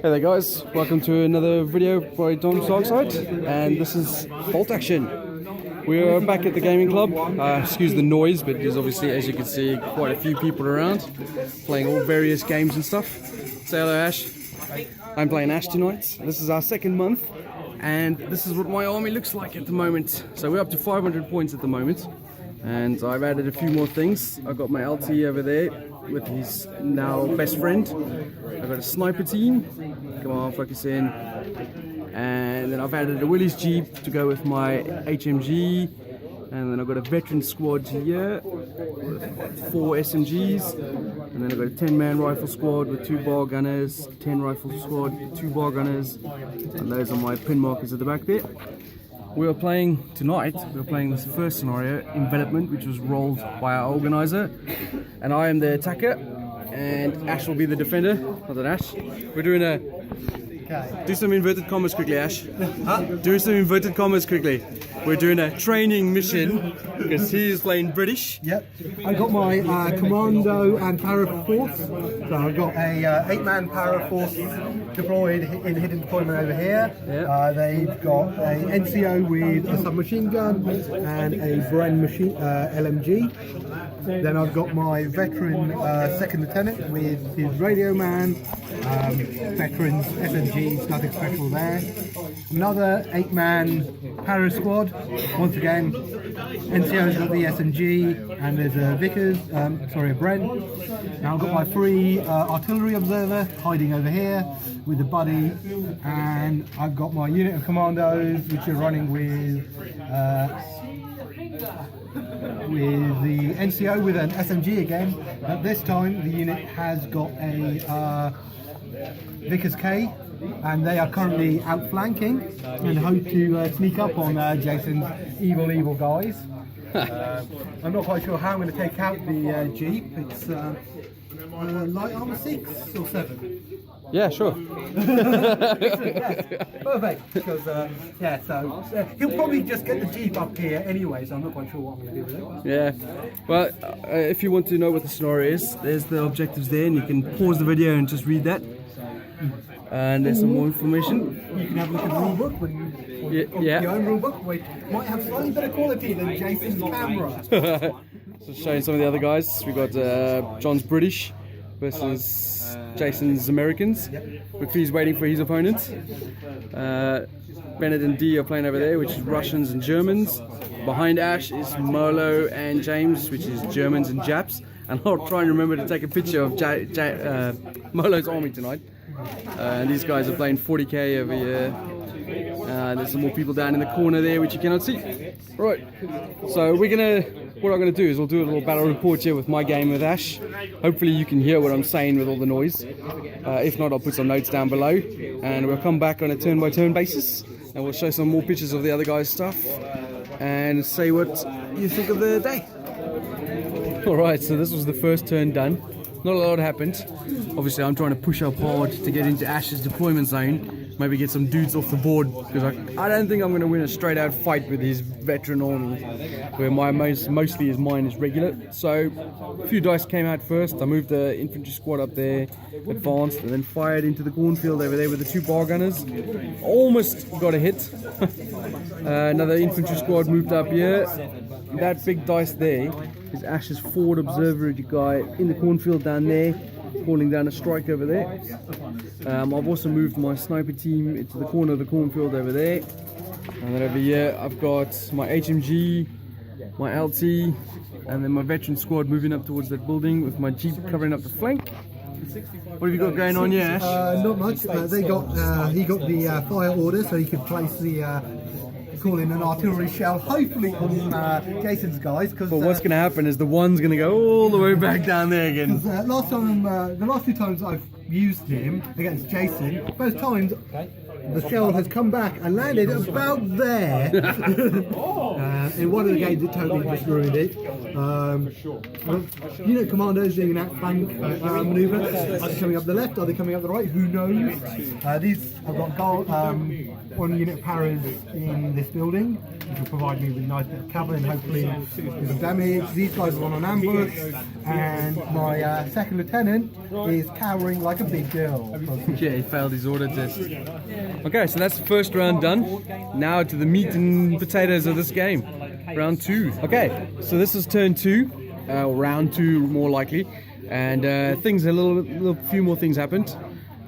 Hey there guys, welcome to another video by Dom's Darkside, and this is Bolt Action. We are back at the gaming club. Excuse the noise, but there's obviously, as you can see, quite a few people around playing all various games and stuff. Say hello Ash. I'm playing Ash tonight. This is our second month, and this is what my army looks like at the moment. So we're up to 500 points at the moment, and I've added a few more things. I've got my LT over there with his now best friend. I've got a sniper team. Come on, focus in. And then I've added a Willys Jeep to go with my HMG. And then I've got a veteran squad here with 4 SMGs. And then I've got a 10-man rifle squad with 2 bar gunners, 10 rifle squad with 2 bar gunners. And those are my pin markers at the back there. We are playing tonight, we're playing this first scenario, Envelopment, which was rolled by our organizer. And I am the attacker, and Ash will be the defender. Not that Ash. We're doing a... Do some inverted commas quickly, Ash. Huh? Do some inverted commas quickly. We're doing a training mission, because he is playing British. Yep. I got my commando and para force. So I've got a 8-man para force deployed in hidden deployment over here. Yep. They've got a NCO with a submachine gun and a Bren machine LMG. Then I've got my veteran second lieutenant with his radio man, veterans SMGs, nothing special there. Another 8-man para squad. Once again, NCO's got the SMG, and there's a Vickers, a Bren. Now I've got my 3 artillery observer hiding over here with a buddy, and I've got my unit of commandos which are running with the NCO with an SMG again. But this time the unit has got a Vickers K, and they are currently outflanking and hope to sneak up on Jason's evil guys. I'm not quite sure how I'm going to take out the Jeep. It's light armor 6 or 7. Yeah, sure. Perfect. Because he'll probably just get the Jeep up here anyway, so I'm not quite sure what I'm going to do with it. Yeah. Well, if you want to know what the scenario is, there's the objectives there, and you can pause the video and just read that. And there's some more information. You can have a look at the rulebook when you your own rulebook. Wait, might have slightly better quality than Jason's camera. So showing some of the other guys, we got John's British versus Jason's Americans. McPhee's waiting for his opponent. Bennett and D are playing over there, which is Russians and Germans. Behind Ash is Molo and James, which is Germans and Japs. And I'll try and remember to take a picture of Molo's army tonight. And these guys are playing 40k over here. There's some more people down in the corner there which you cannot see. Right, so what I'm gonna do is we'll do a little battle report here with my game with Ash. Hopefully you can hear what I'm saying with all the noise. If not, I'll put some notes down below, and we'll come back on a turn-by-turn basis, and we'll show some more pictures of the other guys' stuff and say what you think of the day. Alright, so this was the first turn done. Not a lot happened. Obviously I'm trying to push up hard to get into Ash's deployment zone. Maybe get some dudes off the board, because I don't think I'm going to win a straight out fight with his veteran army, where mostly mine is regular. So a few dice came out first. I moved the infantry squad up there, advanced, and then fired into the cornfield over there with the 2 bar gunners. Almost got a hit. Another infantry squad moved up here. That big dice there is Ash's forward observer guy in the cornfield down there, calling down a strike over there. I've also moved my sniper team into the corner of the cornfield over there. And then over here I've got my HMG, my LT, and then my veteran squad moving up towards that building with my Jeep covering up the flank. What have you got going on here, Ash? Not much. He got the fire order so he could place the call in an artillery shell, hopefully on Jason's guys. But what's going to happen is the one's going to go all the way back down there again. The last 2 times I've used him against Jason, both times the shell has come back and landed about there. In one of the games, it totally just ruined it. Commandos doing an outflank maneuver. Are they coming up the left? Are they coming up the right? Who knows? These I've got gold, one unit of paras in this building, which will provide me with a nice bit of cover and hopefully do some damage. These guys are on ambush, and my second lieutenant is cowering like a big girl. Yeah, he failed his order test. Okay, so that's the first round done. Now to the meat and potatoes of this game. Round 2. Okay, so this is turn 2, round 2 more likely, and a few more things happened.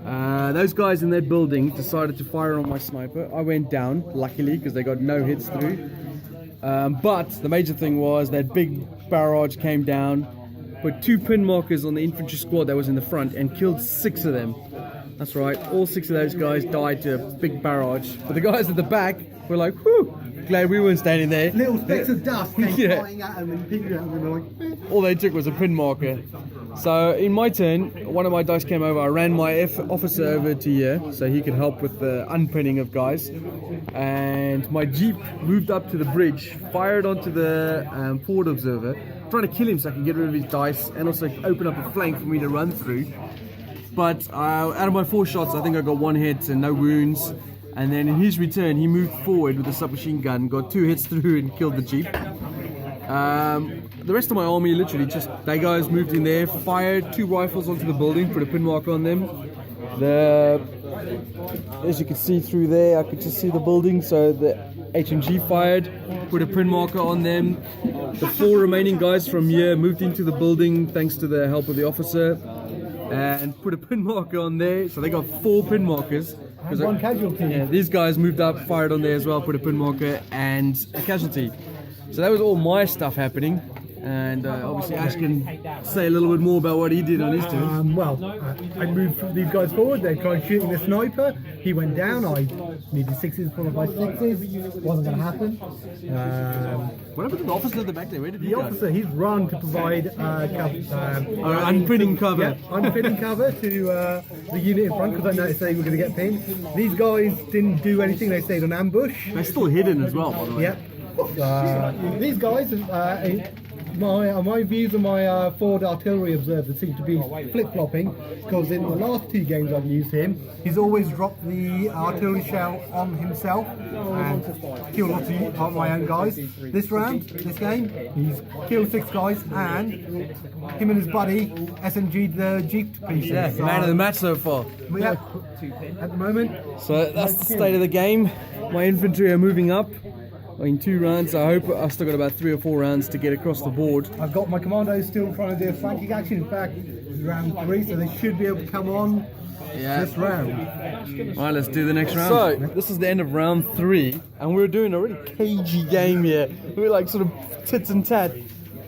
Those guys in that building decided to fire on my sniper. I went down, luckily, because they got no hits through. But the major thing was that big barrage came down, put 2 pin markers on the infantry squad that was in the front, and killed 6 of them. That's right, all 6 of those guys died to a big barrage. But the guys at the back were like, whew, glad we weren't standing there. Little specks of dust came flying at them and picking at them, and they're like, all they took was a pin marker. So in my turn, one of my dice came over. I ran my officer over to here so he could help with the unpinning of guys. And my jeep moved up to the bridge, fired onto the forward observer, trying to kill him so I can get rid of his dice and also open up a flank for me to run through. But out of my 4 shots, I think I got 1 hit and no wounds. And then in his return, he moved forward with a submachine gun, got 2 hits through and killed the jeep. The rest of my army literally just, they guys moved in there, fired 2 rifles onto the building, put a pin marker on them. As you can see through there, I could just see the building, so the HMG fired, put a pin marker on them. The 4 remaining guys from here moved into the building thanks to the help of the officer, and put a pin marker on there, so they got 4 pin markers. and 1 casualty. Yeah, these guys moved up, fired on there as well, put a pin marker and a casualty. So that was all my stuff happening. And obviously Ash can say a little bit more about what he did on his turn. I moved these guys forward, they tried shooting the sniper, he went down, I needed 6s followed by 6s, wasn't going to happen. What happened to the officer at the back there? Where did he The go? officer, he's run to provide unpinning cover. Yeah, unpinning cover to the unit in front, because I noticed they were going to get pinned. These guys didn't do anything, they stayed on ambush. They're still hidden as well, by the way. Yeah. These guys, my views of my forward artillery observer seem to be flip-flopping, because in the last 2 games I've used him, he's always dropped the artillery shell on himself and killed lots of my own guys. This game, he's killed 6 guys, and him and his buddy SMG'd the Jeep to pieces. Yeah, man of the match so far. Yeah, at the moment. So that's the state of the game. My infantry are moving up in 2 rounds. I hope I've still got about 3 or 4 rounds to get across the board. I've got my commandos still trying to do a flanking action. In fact, it's round 3, so they should be able to come on this round. Alright, let's do the next round. So, this is the end of round 3, and we're doing a really cagey game here. We're like sort of tits and tat.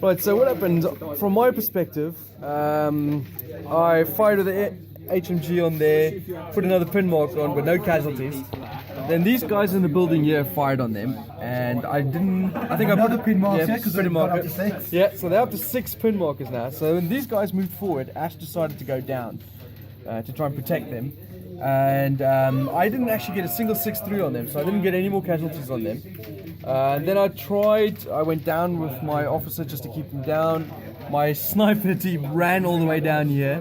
Right, so what happened, from my perspective, I fired with the HMG on there, put another pin mark on, but no casualties. Then these guys in the building here fired on them, and I think I put a pin marker, because they've got up to 6. Yeah, so they're up to 6 pin markers now. So when these guys moved forward, Ash decided to go down to try and protect them, and I didn't actually get a single 6-3 on them, so I didn't get any more casualties on them. And then I went down with my officer just to keep them down. My sniper team ran all the way down here.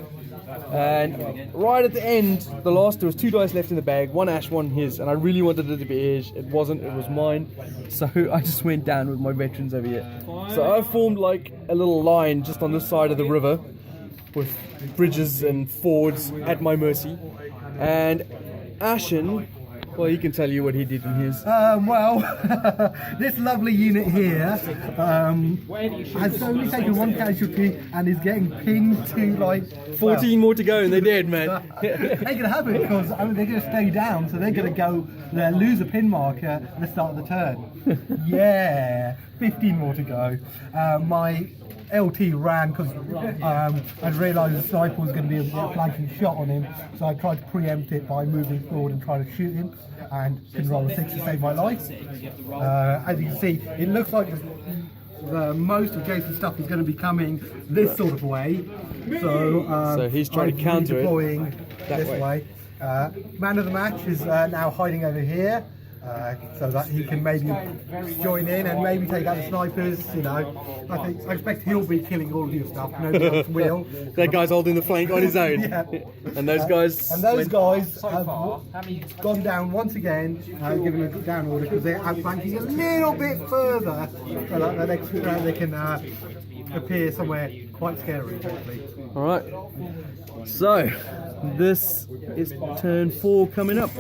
And right at the end, there was 2 dice left in the bag, 1 Ash, 1 his, and I really wanted it to be his. It wasn't, it was mine. So I just went down with my veterans over here. So I formed like a little line just on this side of the river with bridges and fords at my mercy. And Ashan, well, he can tell you what he did in his. This lovely unit here has only taken 1 casualty and is getting pinned to like 14 more to go, and they're dead, man. They're going to have it because they're going to stay down, so they're going to go lose a pin marker at the start of the turn. Yeah, 15 more to go. My LT ran because I realised the sniper was going to be able to get a flanking shot on him, so I tried to preempt it by moving forward and trying to shoot him, and couldn't roll a 6 to save my life. As you can see, it looks like most of Jason's stuff is going to be coming this sort of way, so he's trying to counter it deploying that this way. Man of the match is now hiding over here, so that he can maybe join in and maybe take out the snipers. You know, I expect he'll be killing all of your stuff. Nobody else will. That guy's holding the flank on his own. Yeah. And those guys. And those guys have gone down once again, given a down order because they're outflanking a little bit further, so that the next round they can appear somewhere quite scary. Hopefully. All right. So this is turn 4 coming up.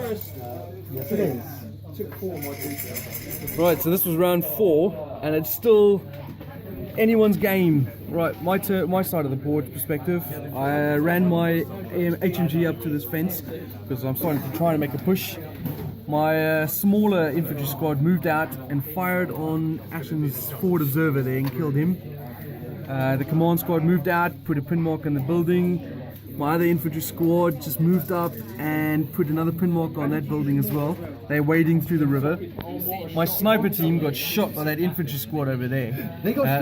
Yes, it is. Right, so this was round 4, and it's still anyone's game. Right, my side of the board perspective. I ran my HMG up to this fence because I'm starting to try to make a push. My smaller infantry squad moved out and fired on Ashans' forward observer there and killed him. The command squad moved out, put a pin mark on the building. My other infantry squad just moved up and put another pin mark on that building as well. They're wading through the river. My sniper team got shot by that infantry squad over there. He got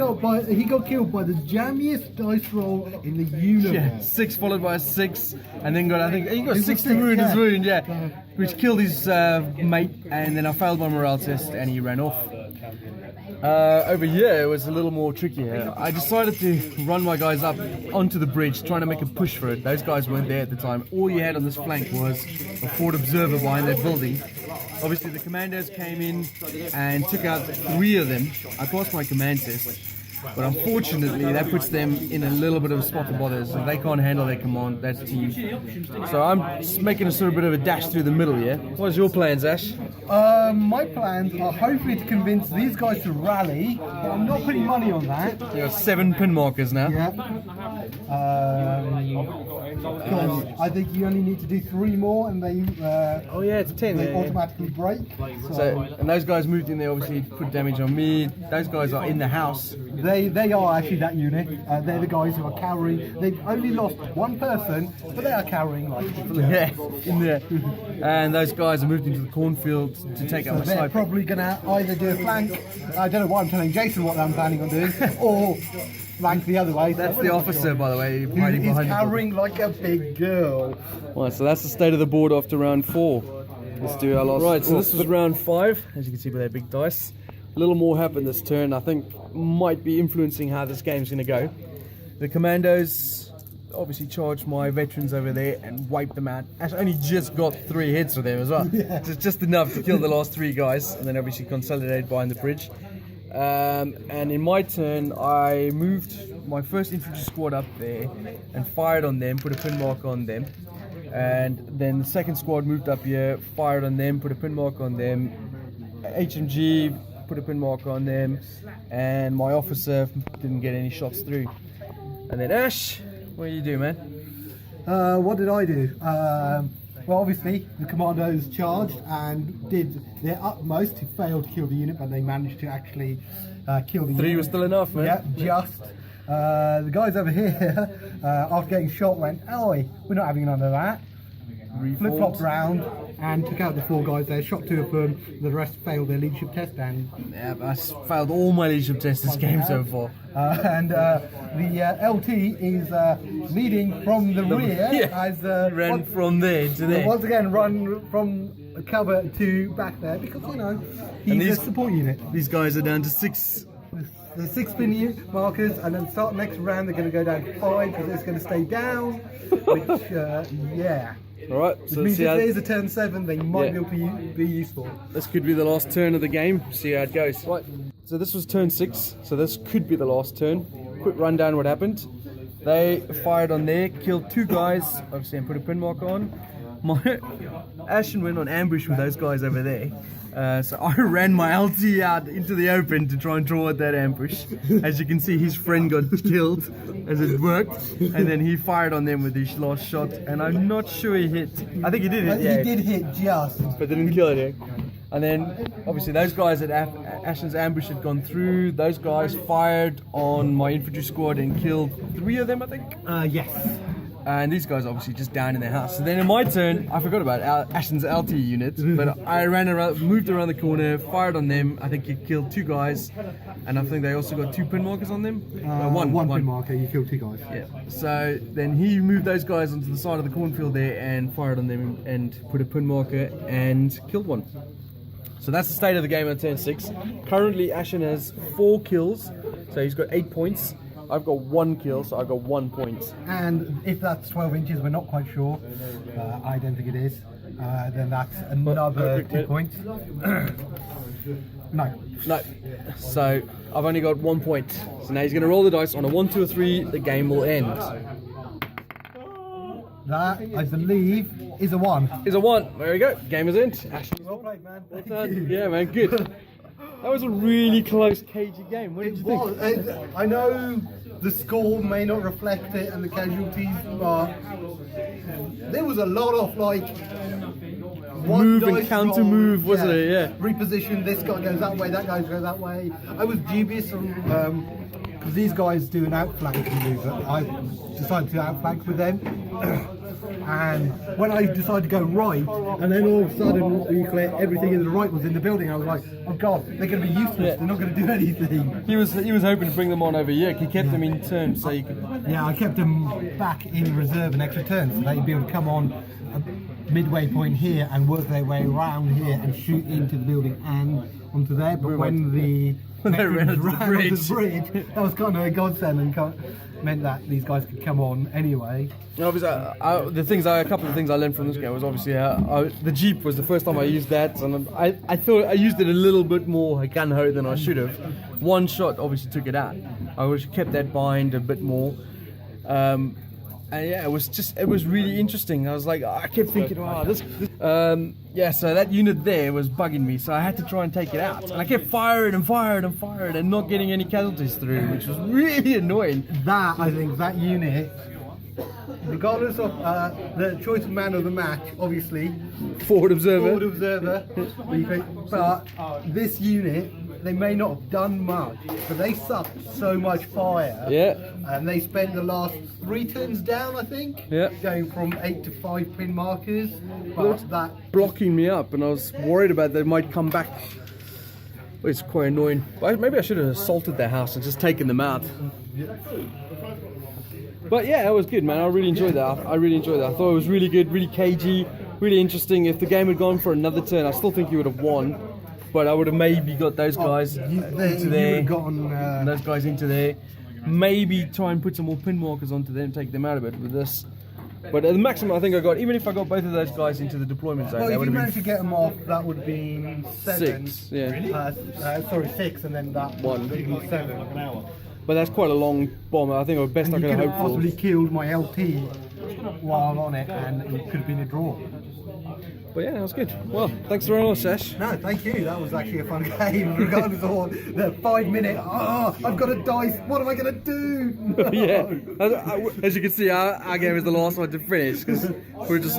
killed by the jammiest dice roll in the universe. Yeah, 6 followed by a 6, and then he got 60 wound, which killed his mate, and then I failed my morale test and he ran off. Over here it was a little more tricky. I decided to run my guys up onto the bridge, trying to make a push for it. Those guys weren't there at the time. All you had on this flank was a forward observer behind that building. Obviously the commandos came in and took out 3 of them. I passed my command test, but unfortunately that puts them in a little bit of a spot to bother, so they can't handle their command, that team. So I'm just making a sort of bit of a dash through the middle here. What's your plans, Ash? My plans are hopefully to convince these guys to rally, but I'm not putting money on that. You got 7 pin markers now. Yeah. I think you only need to do 3 more and they oh yeah, it's 10. they automatically break. So, and those guys moved in there, obviously put damage on me. Those guys are in the house. They are actually that unit. They're the guys who are carrying. They've only lost 1 person, but they are carrying like yeah, in there. And those guys are moved into the cornfield to take out my they're sniper. probably going to either do a flank. I don't know why I'm telling Jason what I'm planning on doing, or flank the other way. That's the officer, by the way, hiding He's behind carrying like a big girl. Right, so that's the state of the board after round 4. Let's do our last. Right, so this was round 5, as you can see by that big dice. A little more happened this turn, I think might be influencing how this game's going to go. The commandos obviously charged my veterans over there and wiped them out. Ash only just got 3 hits with them as well. Yeah. Just enough to kill the last 3 guys, and then obviously consolidated behind the bridge. And in my turn, I moved my first infantry squad up there and fired on them, put a pin mark on them. And then the second squad moved up here, fired on them, put a pin mark on them. HMG put a pin mark on them, and my officer didn't get any shots through. And then Ash, what do you do, man? What did I do? Well, obviously the commandos charged and did their utmost to fail to kill the unit, but they managed to actually kill the unit. 3 was still enough, man. Yeah, just. The guys over here, after getting shot, went, "Oi, we're not having none of that." Flip-flopped round and took out the 4 guys there, shot 2 of them, the rest failed their leadership test, and Yeah, I failed all my leadership tests this game so far. the LT is leading from the rear, Yeah, as ran from there to there. once again run from cover to back there, because you know he's a support unit. These guys are down to 6. The 6 pin markers, and then start next round they're going to go down to 5 because it's going to stay down, which yeah. Alright, Which so means see if how, there's a turn 7, they might Yeah. be able to be useful. this could be the last turn of the game. See how it goes. Right, so this was turn 6, so this could be the last turn. Quick rundown what happened. They fired on there, killed 2 guys, obviously, and put a pin mark on. My Ashen went on ambush with those guys over there. So I ran my LT out into the open to try and draw at that ambush. As you can see, his friend got killed as it worked, and then he fired on them with his last shot, and I'm not sure he hit. I think he did hit, yeah, He did hit just. but didn't kill it. Yeah. And then obviously those guys at Ashen's ambush had gone through. Those guys fired on my infantry squad and killed 3 of them, I think. Yes. And these guys are obviously just down in their house. So then in my turn, I forgot about Ashans LT unit, but I ran around, moved around the corner, fired on them. I think he killed 2 guys, and I think they also got 2 pin markers on them. One pin marker, you killed 2 guys. Yeah. So then he moved those guys onto the side of the cornfield there and fired on them and put a pin marker and killed 1. So that's the state of the game on turn 6. Currently, Ashan has 4 kills, so he's got 8 points. I've got 1 kill, so I've got 1 point. And if that's 12 inches, we're not quite sure. I don't think it is. Then that's another 2 points. No. So I've only got 1 point. So now he's going to roll the dice. On a 1, 2, or 3, the game will end. That, I believe, is a 1. Is a 1. There we go. Game is end. Well played, man. Thank you. Yeah, man. Good. That was a really close, cagey game. What did you think? I know the score may not reflect it and the casualties, but there was a lot of like move and counter move, wasn't it? Yeah. Reposition. This guy goes that way. That guy goes that way. I was dubious because these guys do an outflank maneuver. I decided to outflank with them. And when I decided to go right, and then all of a sudden everything in the right was in the building, I was like, oh god, they're going to be useless. Yeah. They're not going to do anything. He was hoping to bring them on over here. He kept them in turn so you could. Yeah, I kept them back in reserve an extra turn so they'd be able to come on a midway point here and work their way around here and shoot into the building and onto there. But when the veterans ran onto the bridge, that was kind of a godsend and meant that these guys could come on anyway. And obviously, a couple of things I learned from this game was obviously the Jeep was the first time I used that, and I thought I used it a little bit more gun-ho than I should have. One shot obviously took it out. I wish I kept that bind a bit more. And yeah, it was really interesting. I was like, I kept thinking, wow, this yeah, so that unit there was bugging me, so I had to try and take it out. And I kept firing and not getting any casualties through, which was really annoying. I think that unit, regardless of the choice of man of the match, obviously, Forward observer. But this unit, they may not have done much, but they sucked so much fire. Yeah. And they spent the last 3 turns down, I think. Yeah. Going from 8 to 5 pin markers. But that blocking me up, and I was worried about they might come back. It's quite annoying. But maybe I should have assaulted their house and just taken them out. But yeah, it was good, man. I really enjoyed that. I thought it was really good, really cagey, really interesting. If the game had gone for another turn, I still think you would have won. But I would have maybe got those guys into there. Those guys into there. Maybe try and put some more pin markers onto them, take them out of it with this. But at the maximum, I think I got, even if I got both of those guys into the deployment zone, well, that would if you have managed to get them off, that would have been 7. 6. Yeah. Sorry, 6, and then that 1 would be 7. But that's quite a long bomb. I think the best I could have hoped for. You could have possibly killed my LT while on it, and it could have been a draw. But yeah, that was good. Well, thanks very much, Ash. No, thank you. That was actually a fun game, regardless of all the 5-minute. I've got a dice. What am I going to do? Yeah. As you can see, our game is the last one to finish because we're just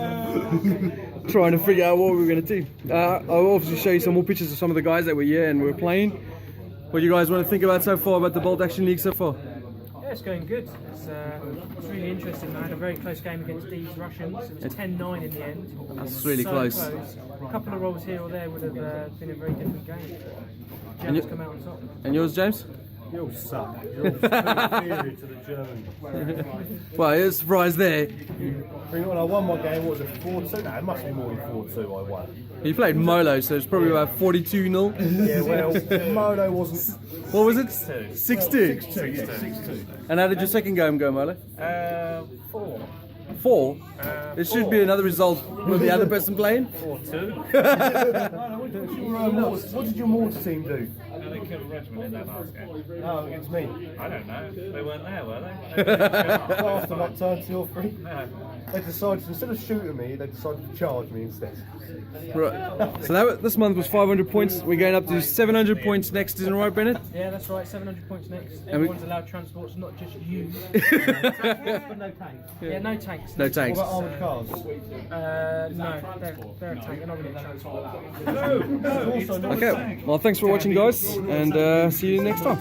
trying to figure out what we were going to do. I'll obviously show you some more pictures of some of the guys that were here and we were playing. What do you guys want to think about so far, about the Bolt Action League so far? Yeah, it's going good. It's really interesting. I had a very close game against these Russians. It was 10-9 in the end. That's really close. A couple of rolls here or there would have been a very different game. Germans come out on top. And yours, James? You all suck. You're all superior to the German. Well, you're surprised there. When I won my game, what was it, 4-2? No, it must be more than 4-2 I won. You played Molo, so it's probably about 42-0. Yeah, well, Molo wasn't... What was it? 6-2. 6-2. And how did your second game go, Molo? 4. 4? There should be another result with the other person playing? 4-2. What did your mortar team do? They killed a regiment in that last game. No, against me. I don't know. They weren't there, were they? After like turn 2 or 3. No. They decided, instead of shooting me, they decided to charge me instead. Right. So this month was 500 points. We're going up to 700 points next, isn't it right, Bennett? Yeah, that's right. 700 points next. Everyone's allowed transports, not just you. But no tanks. Yeah, no tanks. No tanks. What about armoured cars? No, they're a tank. They're not really a transport. Okay. Well, thanks for watching, guys, and see you next time.